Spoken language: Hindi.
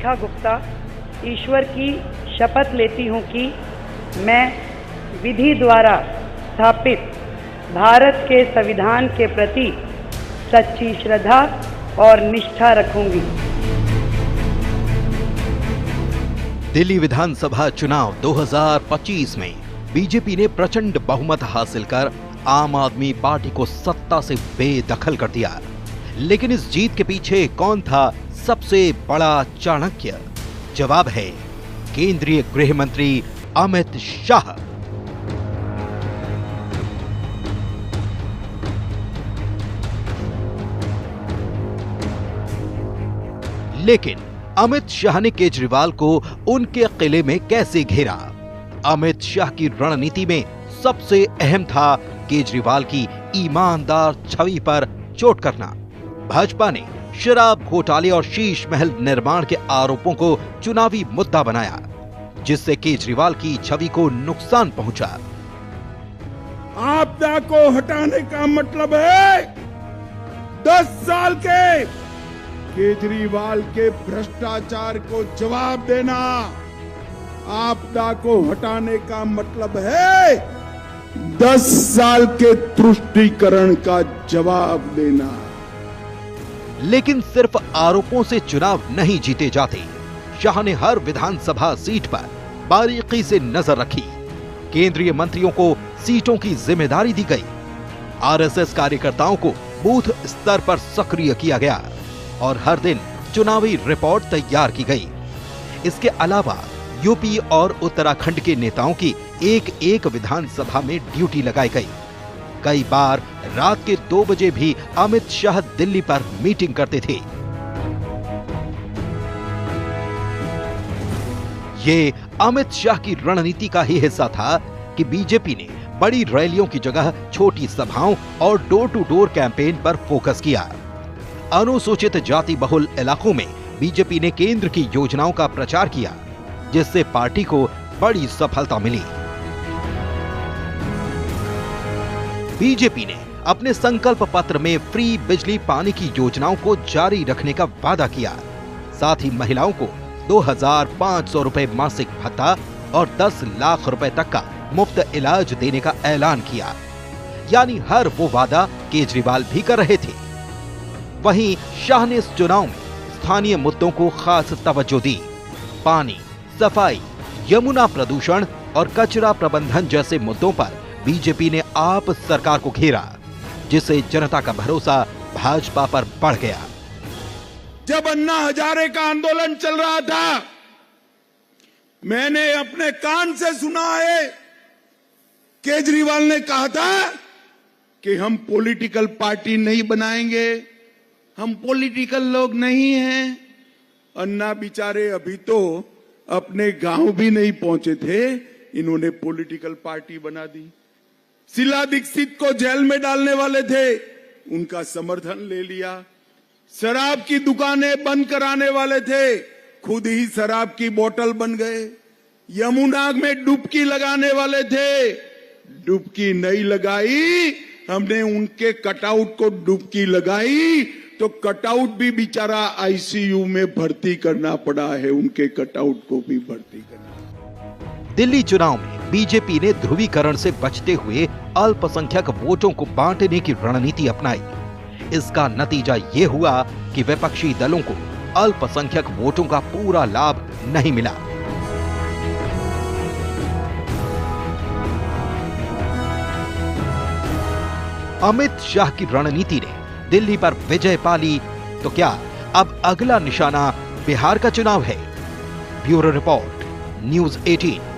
रेखा गुप्ता ईश्वर की शपथ लेती हूँ कि मैं विधि द्वारा स्थापित भारत के संविधान के प्रति सच्ची श्रद्धा और निष्ठा रखूंगी। दिल्ली विधानसभा चुनाव 2025 में बीजेपी ने प्रचंड बहुमत हासिल कर आम आदमी पार्टी को सत्ता से बेदखल कर दिया। लेकिन इस जीत के पीछे कौन था सबसे बड़ा चाणक्य? जवाब है केंद्रीय गृह मंत्री अमित शाह। लेकिन अमित शाह ने केजरीवाल को उनके किले में कैसे घेरा? अमित शाह की रणनीति में सबसे अहम था केजरीवाल की ईमानदार छवि पर चोट करना। भाजपा ने शराब घोटाले और शीश महल निर्माण के आरोपों को चुनावी मुद्दा बनाया, जिससे केजरीवाल की छवि को नुकसान पहुंचा। आपदा को हटाने का मतलब है 10 साल के केजरीवाल के भ्रष्टाचार को जवाब देना। आपदा को हटाने का मतलब है 10 साल के तुष्टीकरण का जवाब देना। लेकिन सिर्फ आरोपों से चुनाव नहीं जीते जाते। शाह ने हर विधानसभा सीट पर बारीकी से नजर रखी। केंद्रीय मंत्रियों को सीटों की जिम्मेदारी दी गई। आरएसएस कार्यकर्ताओं को बूथ स्तर पर सक्रिय किया गया और हर दिन चुनावी रिपोर्ट तैयार की गई। इसके अलावा यूपी और उत्तराखंड के नेताओं की एक विधानसभा में ड्यूटी लगाई गई। कई बार रात के 2 बजे भी अमित शाह दिल्ली पर मीटिंग करते थे। ये अमित शाह की रणनीति का ही हिस्सा था कि बीजेपी ने बड़ी रैलियों की जगह छोटी सभाओं और डोर टू डोर कैंपेन पर फोकस किया। अनुसूचित जाति बहुल इलाकों में बीजेपी ने केंद्र की योजनाओं का प्रचार किया, जिससे पार्टी को बड़ी सफलता मिली। बीजेपी ने अपने संकल्प पत्र में फ्री बिजली पानी की योजनाओं को जारी रखने का वादा किया। साथ ही महिलाओं को 2,500 रुपए मासिक भत्ता और 10 लाख रुपए तक का मुफ्त इलाज देने का ऐलान किया। यानी हर वो वादा केजरीवाल भी कर रहे थे। वहीं शाह ने इस चुनाव में स्थानीय मुद्दों को खास तवज्जो दी। पानी, सफाई, यमुना प्रदूषण और कचरा प्रबंधन जैसे मुद्दों पर बीजेपी ने आप सरकार को घेरा, जिससे जनता का भरोसा भाजपा पर बढ़ गया। जब अन्ना हजारे का आंदोलन चल रहा था, मैंने अपने कान से सुना है केजरीवाल ने कहा था कि हम पॉलिटिकल पार्टी नहीं बनाएंगे, हम पॉलिटिकल लोग नहीं हैं। अन्ना बेचारे अभी तो अपने गांव भी नहीं पहुंचे थे, इन्होंने पॉलिटिकल पार्टी बना दी। शीला दीक्षित को जेल में डालने वाले थे, उनका समर्थन ले लिया। शराब की दुकानें बंद कराने वाले थे, खुद ही शराब की बोतल बन गए। यमुना में डुबकी लगाने वाले थे, डुबकी नहीं लगाई, हमने उनके कटआउट को डुबकी लगाई तो कटआउट भी बेचारा आईसीयू में भर्ती करना पड़ा है, उनके कटआउट को भी भर्ती करना। दिल्ली चुनाव में बीजेपी ने ध्रुवीकरण से बचते हुए अल्पसंख्यक वोटों को बांटने की रणनीति अपनाई। इसका नतीजा ये हुआ कि विपक्षी दलों को अल्पसंख्यक वोटों का पूरा लाभ नहीं मिला। अमित शाह की रणनीति ने दिल्ली पर विजय पाली, तो क्या अब अगला निशाना बिहार का चुनाव है? Bureau report, news 18।